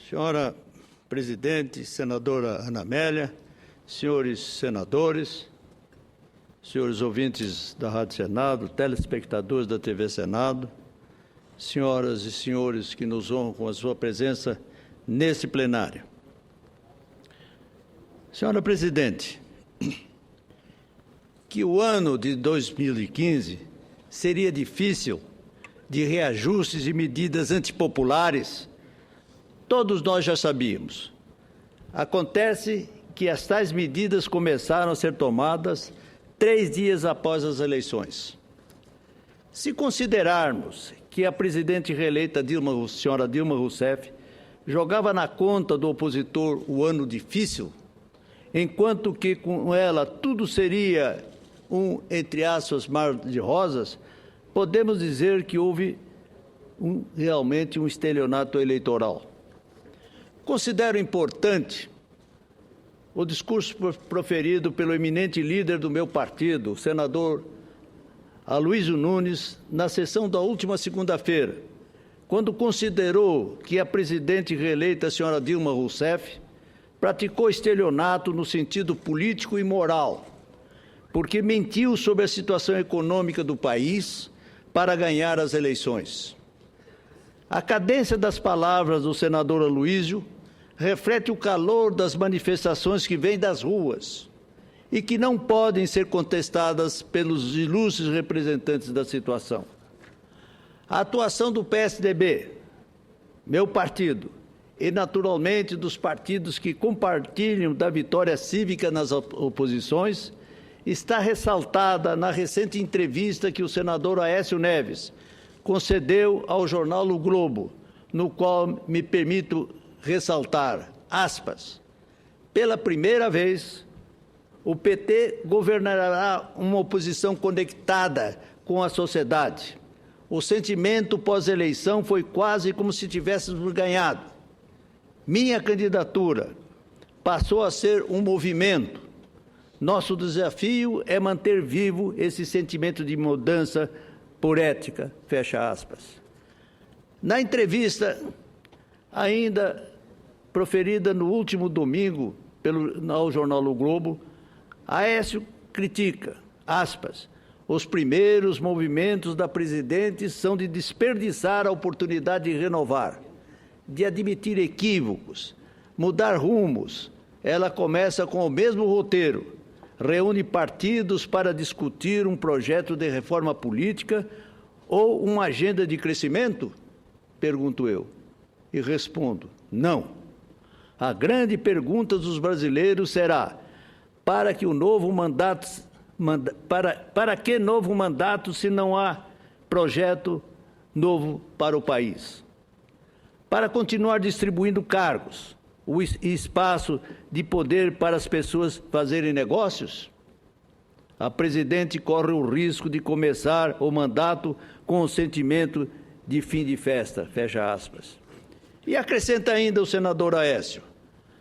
Senhora presidente, senadora Ana Amélia, senhores senadores, senhores ouvintes da Rádio Senado, telespectadores da TV Senado, senhoras e senhores que nos honram com a sua presença nesse plenário. Senhora presidente, que o ano de 2015 seria difícil de reajustes e medidas antipopulares, todos nós já sabíamos. Acontece que as tais medidas começaram a ser tomadas 3 dias após as eleições. Se considerarmos que a presidente reeleita senhora Dilma Rousseff jogava na conta do opositor o ano difícil, enquanto que com ela tudo seria entre aspas, mar de rosas, podemos dizer que houve realmente um estelionato eleitoral. Considero importante o discurso proferido pelo eminente líder do meu partido, o senador Aloysio Nunes, na sessão da última segunda-feira, quando considerou que a presidente reeleita, a senhora Dilma Rousseff, praticou estelionato no sentido político e moral, porque mentiu sobre a situação econômica do país para ganhar as eleições. A cadência das palavras do senador Aloysio reflete o calor das manifestações que vêm das ruas e que não podem ser contestadas pelos ilustres representantes da situação. A atuação do PSDB, meu partido, e naturalmente dos partidos que compartilham da vitória cívica nas oposições, está ressaltada na recente entrevista que o senador Aécio Neves concedeu ao jornal O Globo, no qual me permito ressaltar, aspas, pela primeira vez, o PT governará uma oposição conectada com a sociedade. O sentimento pós-eleição foi quase como se tivéssemos ganhado. Minha candidatura passou a ser um movimento. Nosso desafio é manter vivo esse sentimento de mudança por ética, fecha aspas. Na entrevista, ainda proferida no último domingo ao jornal O Globo, Aécio critica, aspas, os primeiros movimentos da presidente são de desperdiçar a oportunidade de renovar, de admitir equívocos, mudar rumos. Ela começa com o mesmo roteiro, reúne partidos para discutir um projeto de reforma política ou uma agenda de crescimento? Pergunto eu. E respondo, não. A grande pergunta dos brasileiros será, para que novo mandato se não há projeto novo para o país? Para continuar distribuindo cargos, o espaço de poder para as pessoas fazerem negócios? A presidente corre o risco de começar o mandato com o sentimento de fim de festa, fecha aspas. E acrescenta ainda o senador Aécio,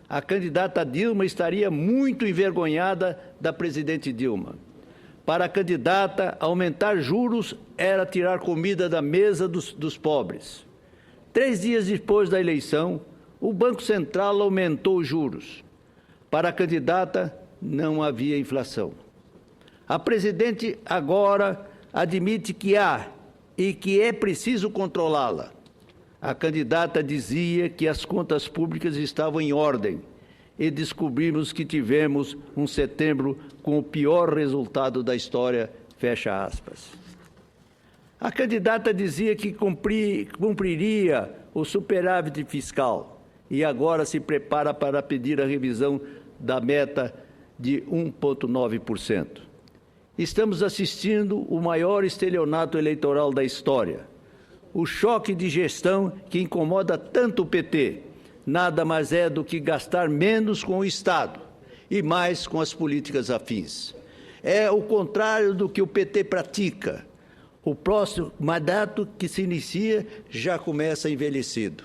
a candidata Dilma estaria muito envergonhada da presidente Dilma. Para a candidata, aumentar juros era tirar comida da mesa dos pobres. 3 dias depois da eleição, o Banco Central aumentou os juros. Para a candidata, não havia inflação. A presidente agora admite que há e que é preciso controlá-la. A candidata dizia que as contas públicas estavam em ordem e descobrimos que tivemos um setembro com o pior resultado da história, fecha aspas. A candidata dizia que cumpriria o superávit fiscal e agora se prepara para pedir a revisão da meta de 1,9%. Estamos assistindo o maior estelionato eleitoral da história. O choque de gestão que incomoda tanto o PT nada mais é do que gastar menos com o Estado e mais com as políticas afins. É o contrário do que o PT pratica. O próximo mandato que se inicia já começa envelhecido.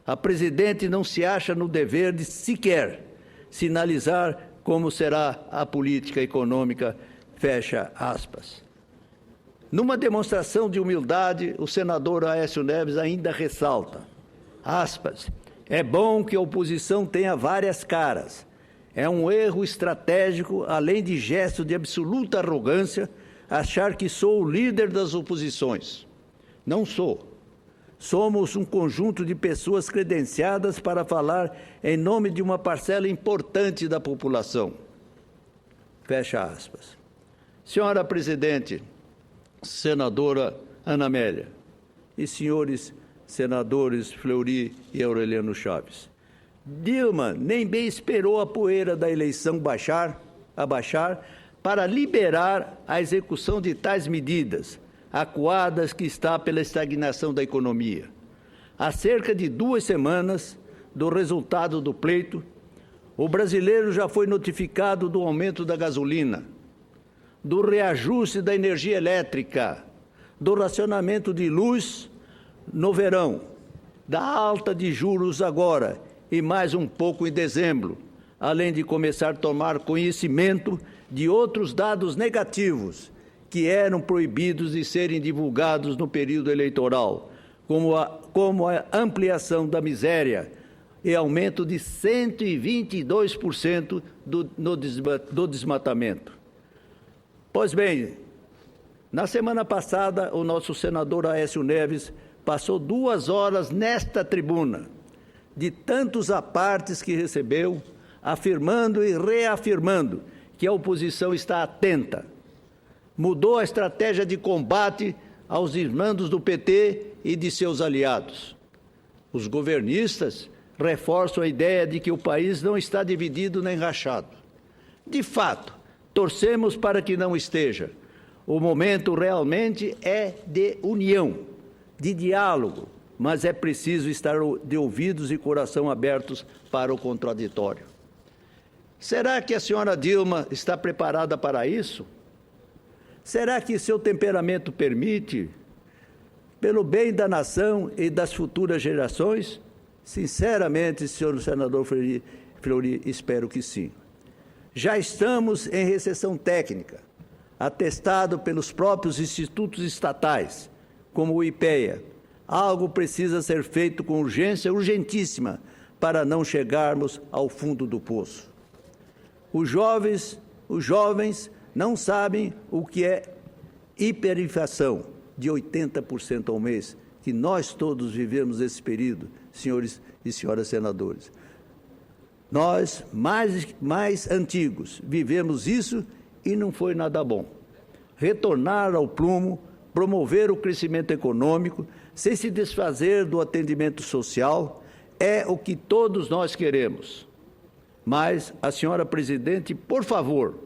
A presidente não se acha no dever de sequer sinalizar como será a política econômica, fecha aspas. Numa demonstração de humildade, o senador Aécio Neves ainda ressalta, aspas, É bom que a oposição tenha várias caras. É um erro estratégico, além de gesto de absoluta arrogância, achar que sou o líder das oposições. Não sou. Somos um conjunto de pessoas credenciadas para falar em nome de uma parcela importante da população. Fecha aspas. Senhora Presidente, Senadora Ana Amélia e senhores senadores Fleury e Aureliano Chaves, Dilma nem bem esperou a poeira da eleição abaixar para liberar a execução de tais medidas, acuadas que está pela estagnação da economia. Há cerca de 2 semanas do resultado do pleito, o brasileiro já foi notificado do aumento da gasolina, do reajuste da energia elétrica, do racionamento de luz no verão, da alta de juros agora e mais um pouco em dezembro, além de começar a tomar conhecimento de outros dados negativos que eram proibidos de serem divulgados no período eleitoral, como a ampliação da miséria e aumento de 122% do desmatamento. Pois bem, na semana passada, o nosso senador Aécio Neves passou 2 horas nesta tribuna, de tantos apartes que recebeu, afirmando e reafirmando que a oposição está atenta. Mudou a estratégia de combate aos desmandos do PT e de seus aliados. Os governistas reforçam a ideia de que o país não está dividido nem rachado. De fato, torcemos para que não esteja. O momento realmente é de união, de diálogo, mas é preciso estar de ouvidos e coração abertos para o contraditório. Será que a senhora Dilma está preparada para isso? Será que seu temperamento permite? Pelo bem da nação e das futuras gerações? Sinceramente, senhor senador Fleury, espero que sim. Já estamos em recessão técnica, atestado pelos próprios institutos estatais, como o IPEA. Algo precisa ser feito com urgência, urgentíssima, para não chegarmos ao fundo do poço. Os jovens não sabem o que é hiperinflação de 80% ao mês, que nós todos vivemos esse período, senhores e senhoras senadores. Nós, mais antigos, vivemos isso e não foi nada bom. Retornar ao prumo, promover o crescimento econômico, sem se desfazer do atendimento social, é o que todos nós queremos. Mas, a senhora Presidente, por favor,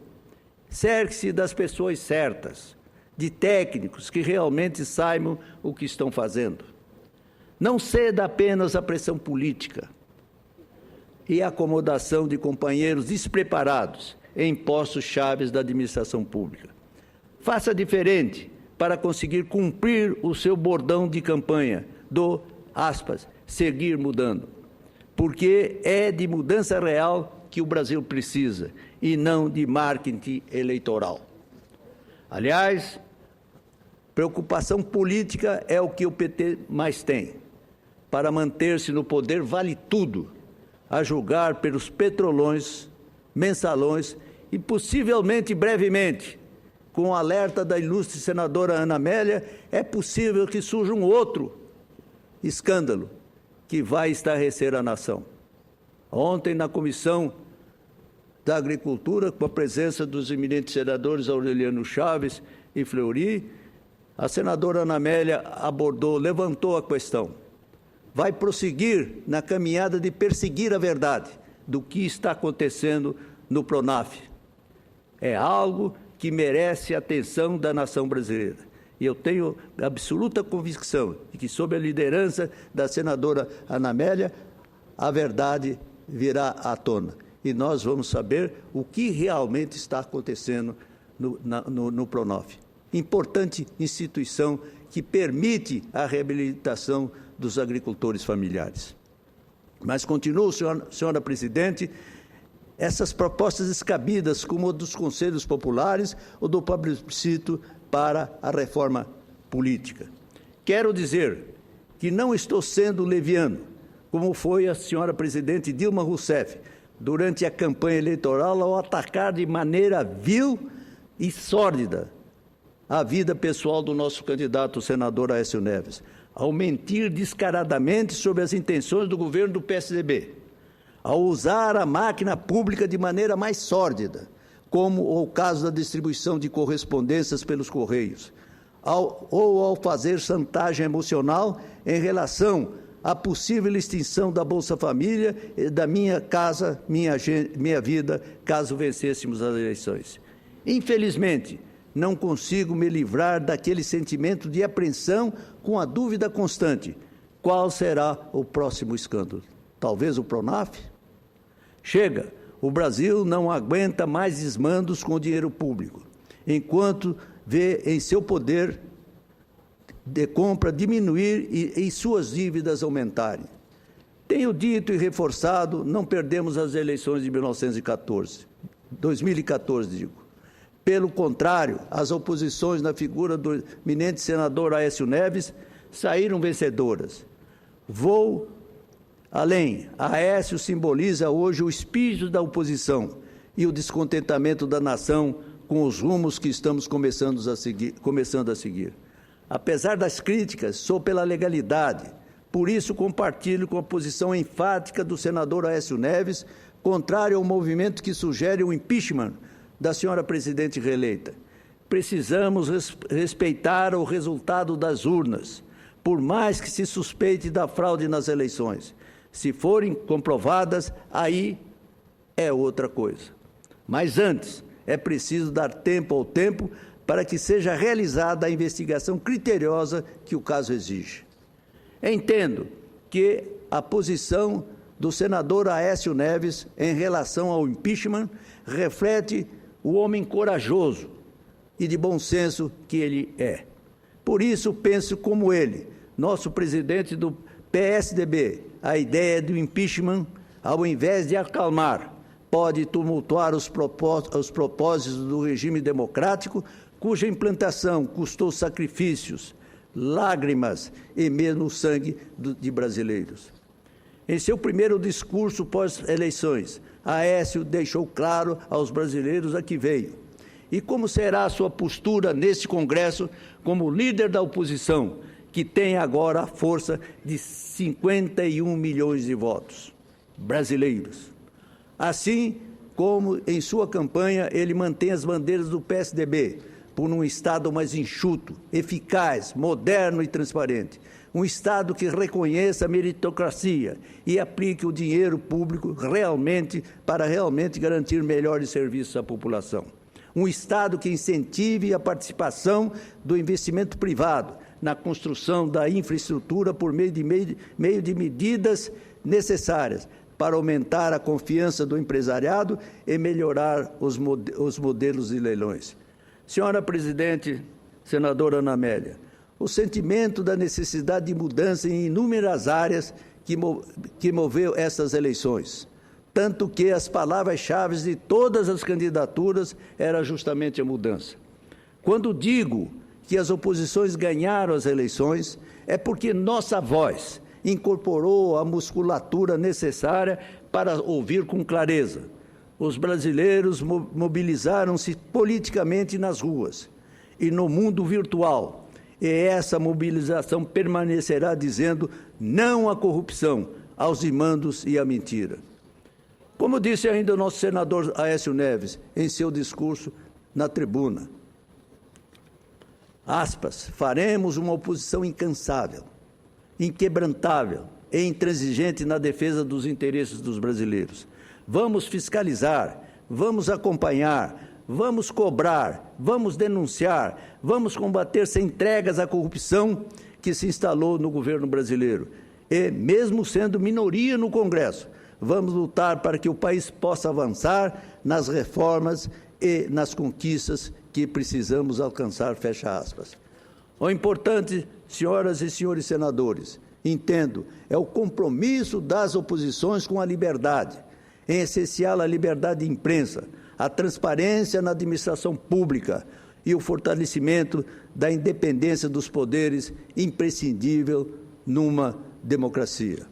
cerque-se das pessoas certas, de técnicos que realmente saibam o que estão fazendo. Não ceda apenas à pressão política e à acomodação de companheiros despreparados em postos chaves da administração pública. Faça diferente para conseguir cumprir o seu bordão de campanha do, aspas, seguir mudando. Porque é de mudança real que o Brasil precisa e não de marketing eleitoral. Aliás, preocupação política é o que o PT mais tem. Para manter-se no poder vale tudo, a julgar pelos petrolões, mensalões e possivelmente brevemente, com o alerta da ilustre senadora Ana Amélia, é possível que surja um outro escândalo que vai estarrecer a nação. Ontem, na Comissão da Agricultura, com a presença dos eminentes senadores Aureliano Chaves e Fleury, a senadora Ana Amélia levantou a questão. Vai prosseguir na caminhada de perseguir a verdade do que está acontecendo no PRONAF. É algo que merece a atenção da nação brasileira. E eu tenho absoluta convicção de que, sob a liderança da senadora Ana Amélia, a verdade virá à tona. E nós vamos saber o que realmente está acontecendo no PRONAF. Importante instituição que permite a reabilitação dos agricultores familiares. Mas continuo, senhora Presidente, essas propostas descabidas, como a dos conselhos populares ou do plebiscito para a reforma política. Quero dizer que não estou sendo leviano como foi a senhora presidente Dilma Rousseff, durante a campanha eleitoral, ao atacar de maneira vil e sórdida a vida pessoal do nosso candidato, o senador Aécio Neves, ao mentir descaradamente sobre as intenções do governo do PSDB, ao usar a máquina pública de maneira mais sórdida, como o caso da distribuição de correspondências pelos Correios, ou ao fazer chantagem emocional em relação à possível extinção da Bolsa Família e da Minha Casa Minha Vida, caso vencêssemos as eleições. Infelizmente, não consigo me livrar daquele sentimento de apreensão com a dúvida constante: qual será o próximo escândalo? Talvez o Pronaf? Chega, o Brasil não aguenta mais desmandos com dinheiro público, enquanto vê em seu poder de compra diminuir e suas dívidas aumentarem. Tenho dito e reforçado, não perdemos as eleições de 2014, digo. Pelo contrário, as oposições na figura do eminente senador Aécio Neves saíram vencedoras. Vou além. Aécio simboliza hoje o espírito da oposição e o descontentamento da nação com os rumos que estamos começando a seguir. Apesar das críticas, sou pela legalidade. Por isso, compartilho com a posição enfática do senador Aécio Neves, contrário ao movimento que sugere o impeachment da senhora presidente reeleita. Precisamos respeitar o resultado das urnas, por mais que se suspeite da fraude nas eleições. Se forem comprovadas, aí é outra coisa. Mas antes, é preciso dar tempo ao tempo para que seja realizada a investigação criteriosa que o caso exige. Entendo que a posição do senador Aécio Neves em relação ao impeachment reflete o homem corajoso e de bom senso que ele é. Por isso, penso como ele, nosso presidente do PSDB, a ideia do impeachment, ao invés de acalmar, pode tumultuar os propósitos do regime democrático, cuja implantação custou sacrifícios, lágrimas e mesmo sangue de brasileiros. Em seu primeiro discurso pós-eleições, Aécio deixou claro aos brasileiros a que veio. E como será a sua postura neste Congresso como líder da oposição, que tem agora a força de 51 milhões de votos brasileiros. Assim como em sua campanha ele mantém as bandeiras do PSDB por um Estado mais enxuto, eficaz, moderno e transparente. Um Estado que reconheça a meritocracia e aplique o dinheiro público para realmente garantir melhores serviços à população. Um Estado que incentive a participação do investimento privado na construção da infraestrutura por meio de medidas necessárias para aumentar a confiança do empresariado e melhorar os modelos de leilões. Senhora presidente, senadora Ana Amélia, o sentimento da necessidade de mudança em inúmeras áreas que moveu essas eleições, tanto que as palavras-chave de todas as candidaturas era justamente a mudança. Quando digo que as oposições ganharam as eleições, é porque nossa voz incorporou a musculatura necessária para ouvir com clareza. Os brasileiros mobilizaram-se politicamente nas ruas e no mundo virtual. E essa mobilização permanecerá dizendo não à corrupção, aos desmandos e à mentira. Como disse ainda o nosso senador Aécio Neves em seu discurso na tribuna, aspas, faremos uma oposição incansável, inquebrantável e intransigente na defesa dos interesses dos brasileiros. Vamos fiscalizar, vamos acompanhar, vamos cobrar, vamos denunciar, vamos combater sem entregas a corrupção que se instalou no governo brasileiro. E, mesmo sendo minoria no Congresso, vamos lutar para que o país possa avançar nas reformas e nas conquistas que precisamos alcançar, fecha aspas. O importante, senhoras e senhores senadores, entendo, é o compromisso das oposições com a liberdade, em essencial a liberdade de imprensa, a transparência na administração pública e o fortalecimento da independência dos poderes, imprescindível numa democracia.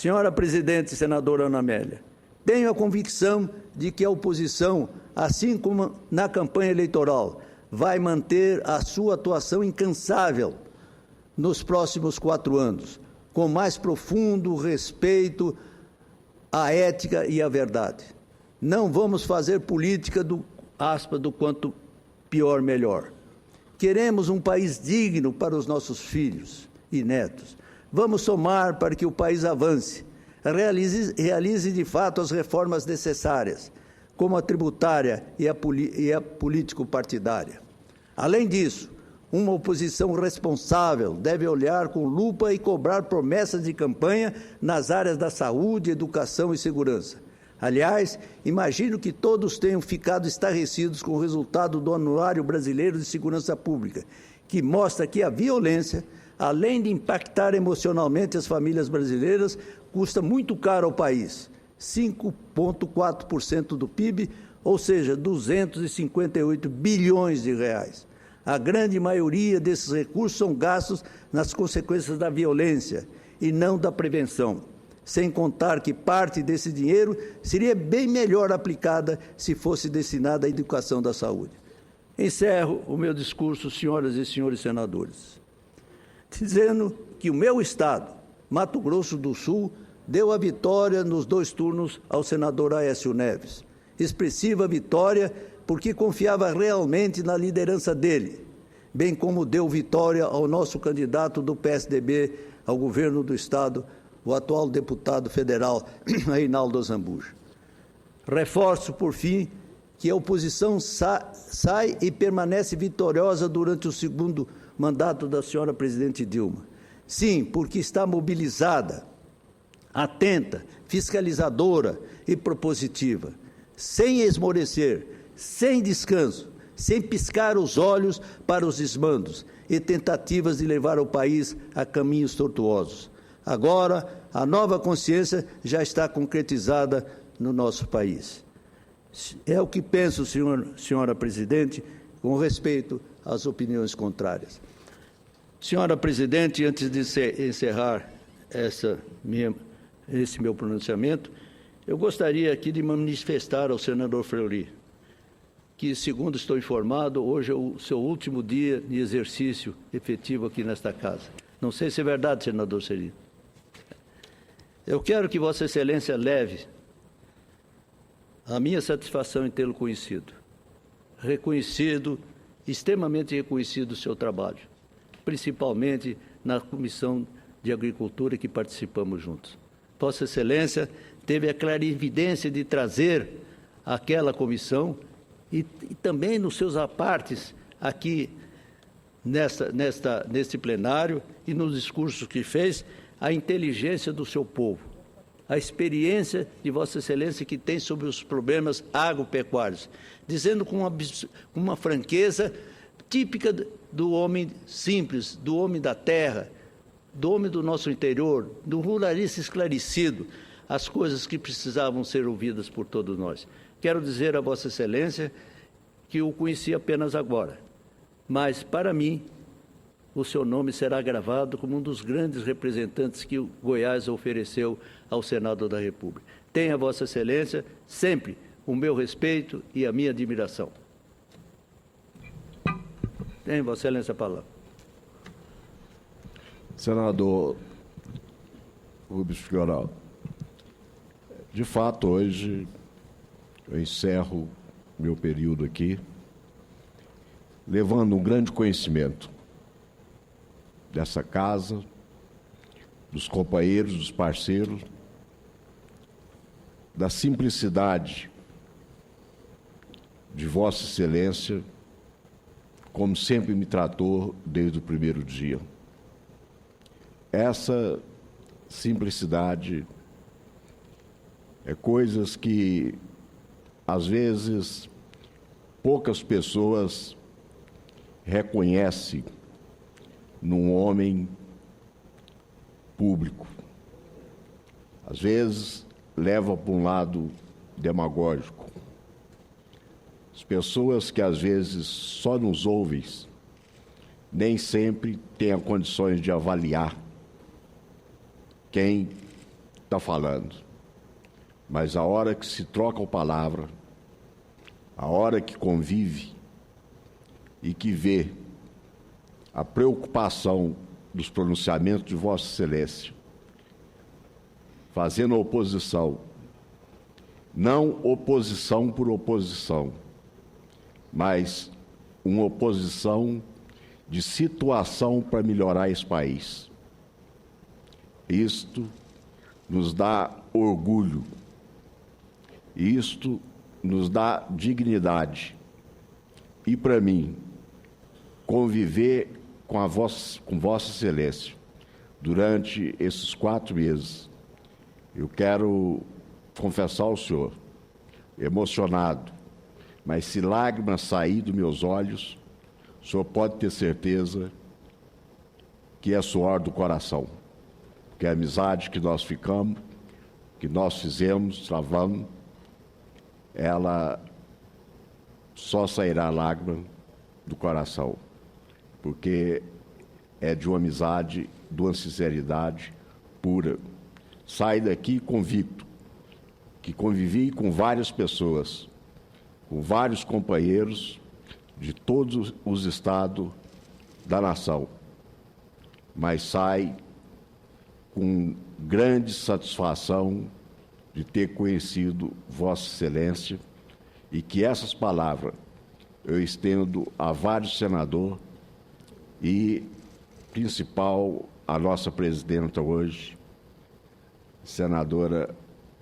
Senhora Presidente, senadora Ana Amélia, tenho a convicção de que a oposição, assim como na campanha eleitoral, vai manter a sua atuação incansável nos próximos 4 anos, com mais profundo respeito à ética e à verdade. Não vamos fazer política do quanto pior, melhor. Queremos um país digno para os nossos filhos e netos. Vamos somar para que o país avance, realize de fato as reformas necessárias, como a tributária e a político-partidária. Além disso, uma oposição responsável deve olhar com lupa e cobrar promessas de campanha nas áreas da saúde, educação e segurança. Aliás, imagino que todos tenham ficado estarrecidos com o resultado do Anuário Brasileiro de Segurança Pública, que mostra que a violência, além de impactar emocionalmente as famílias brasileiras, custa muito caro ao país, 5,4% do PIB, ou seja, 258 bilhões de reais. A grande maioria desses recursos são gastos nas consequências da violência e não da prevenção, sem contar que parte desse dinheiro seria bem melhor aplicada se fosse destinada à educação da saúde. Encerro o meu discurso, senhoras e senhores senadores, dizendo que o meu estado, Mato Grosso do Sul, deu a vitória nos 2 turnos ao senador Aécio Neves. Expressiva vitória porque confiava realmente na liderança dele, bem como deu vitória ao nosso candidato do PSDB ao governo do estado, o atual deputado federal, Reinaldo Zambuja. Reforço, por fim, que a oposição sai e permanece vitoriosa durante o 2º mandato da senhora presidente Dilma. Sim, porque está mobilizada, atenta, fiscalizadora e propositiva, sem esmorecer, sem descanso, sem piscar os olhos para os desmandos e tentativas de levar o país a caminhos tortuosos. Agora, a nova consciência já está concretizada no nosso país. É o que penso, senhora Presidente, com respeito às opiniões contrárias. Senhora Presidente, antes de encerrar esse meu pronunciamento, eu gostaria aqui de manifestar ao senador Fleury que, segundo estou informado, hoje é o seu último dia de exercício efetivo aqui nesta casa. Não sei se é verdade, senador Serino. Eu quero que Vossa Excelência leve a minha satisfação em tê-lo conhecido, extremamente reconhecido o seu trabalho, principalmente na Comissão de Agricultura que participamos juntos. Vossa Excelência teve a clarividência de trazer aquela comissão e também nos seus apartes aqui neste plenário e nos discursos que fez, a inteligência do seu povo, a experiência de Vossa Excelência que tem sobre os problemas agropecuários, dizendo com uma franqueza típica do homem simples, do homem da terra, do homem do nosso interior, do ruralista esclarecido, as coisas que precisavam ser ouvidas por todos nós. Quero dizer a Vossa Excelência que o conheci apenas agora, mas, para mim, o seu nome será gravado como um dos grandes representantes que o Goiás ofereceu ao Senado da República. Tenha Vossa Excelência sempre o meu respeito e a minha admiração. Tem Vossa Excelência a palavra. Senador Rubens Figueiredo, de fato, hoje eu encerro meu período aqui, levando um grande conhecimento dessa casa, dos companheiros, dos parceiros, da simplicidade de Vossa Excelência, como sempre me tratou desde o primeiro dia. Essa simplicidade é coisas que, às vezes, poucas pessoas reconhecem num homem público. Às vezes, leva para um lado demagógico. As pessoas que, às vezes, só nos ouvem, nem sempre têm as condições de avaliar quem está falando, mas a hora que se troca a palavra, a hora que convive e que vê a preocupação dos pronunciamentos de Vossa Excelência, fazendo oposição, não oposição por oposição, mas uma oposição de situação para melhorar esse país. Isto nos dá orgulho, isto nos dá dignidade. E, para mim, conviver com Vossa Excelência durante esses 4 meses, eu quero confessar ao senhor, emocionado, mas se lágrimas sair dos meus olhos, o senhor pode ter certeza que é suor do coração, porque a amizade que nós ficamos, que nós fizemos, travamos, ela só sairá lágrima do coração, porque é de uma amizade, de uma sinceridade pura. Saio daqui convicto que convivi com várias pessoas, com vários companheiros de todos os estados da nação, mas sai com grande satisfação de ter conhecido Vossa Excelência e que essas palavras eu estendo a vários senadores e, principal, a nossa presidenta hoje, senadora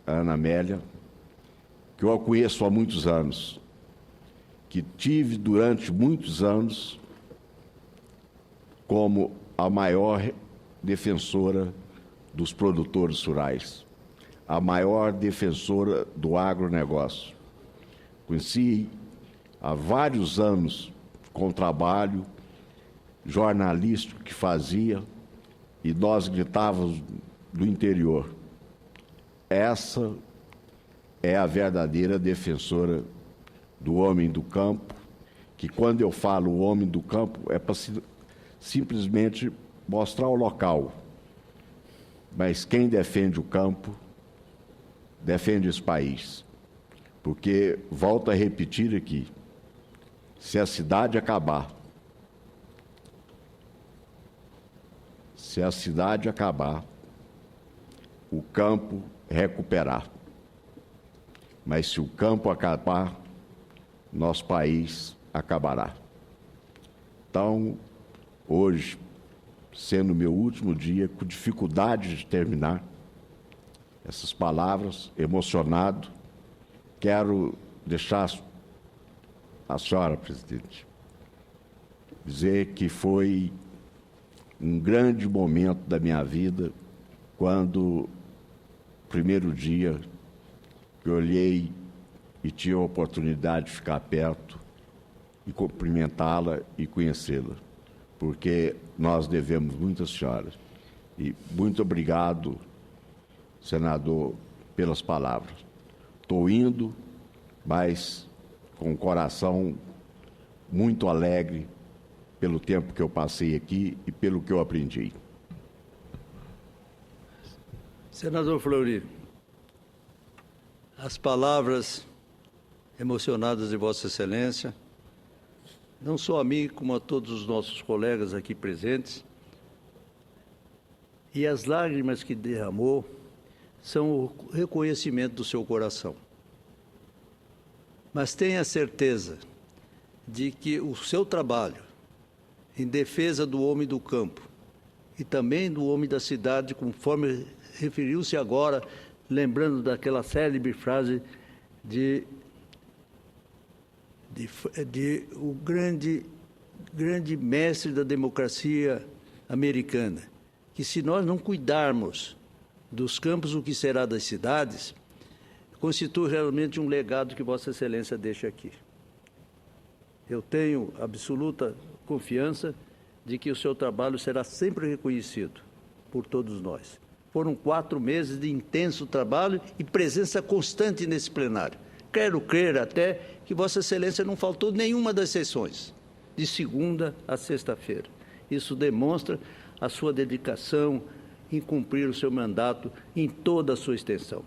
Ana Amélia, que eu a conheço há muitos anos, que tive durante muitos anos como a maior defensora dos produtores rurais, a maior defensora do agronegócio. Conheci há vários anos com o trabalho jornalístico que fazia e nós gritávamos do interior. Essa é a verdadeira defensora do homem do campo, que quando eu falo o homem do campo é para simplesmente mostrar o local. Mas quem defende o campo, defende esse país. Porque, volto a repetir aqui, se a cidade acabar, o campo recuperar. Mas se o campo acabar, nosso país acabará. Então, hoje, sendo meu último dia, com dificuldade de terminar essas palavras, emocionado, quero deixar a senhora, presidente, dizer que foi um grande momento da minha vida quando, primeiro dia, que eu olhei e tive a oportunidade de ficar perto e cumprimentá-la e conhecê-la, porque nós devemos muito à senhora. E muito obrigado, senador, pelas palavras. Estou indo, mas com o coração muito alegre pelo tempo que eu passei aqui e pelo que eu aprendi. Senador Fleury, as palavras emocionadas de Vossa Excelência, não só a mim, como a todos os nossos colegas aqui presentes, e as lágrimas que derramou são o reconhecimento do seu coração. Mas tenha certeza de que o seu trabalho em defesa do homem do campo e também do homem da cidade, conforme referiu-se agora, lembrando daquela célebre frase de o grande mestre da democracia americana, que se nós não cuidarmos dos campos, o que será das cidades, constitui realmente um legado que Vossa Excelência deixa aqui. Eu tenho absoluta confiança de que o seu trabalho será sempre reconhecido por todos nós. Foram 4 meses de intenso trabalho e presença constante nesse plenário. Quero crer até que Vossa Excelência não faltou nenhuma das sessões, de segunda a sexta-feira. Isso demonstra a sua dedicação em cumprir o seu mandato em toda a sua extensão.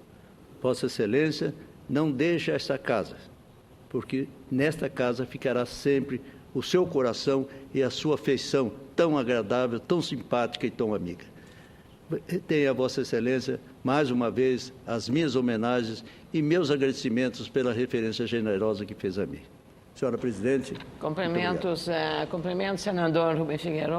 Vossa Excelência, não deixe esta casa, porque nesta casa ficará sempre o seu coração e a sua afeição tão agradável, tão simpática e tão amiga. Tenha Vossa Excelência, mais uma vez, as minhas homenagens e meus agradecimentos pela referência generosa que fez a mim. Senhora Presidente. Cumprimentos, senador Rubem Figueiredo.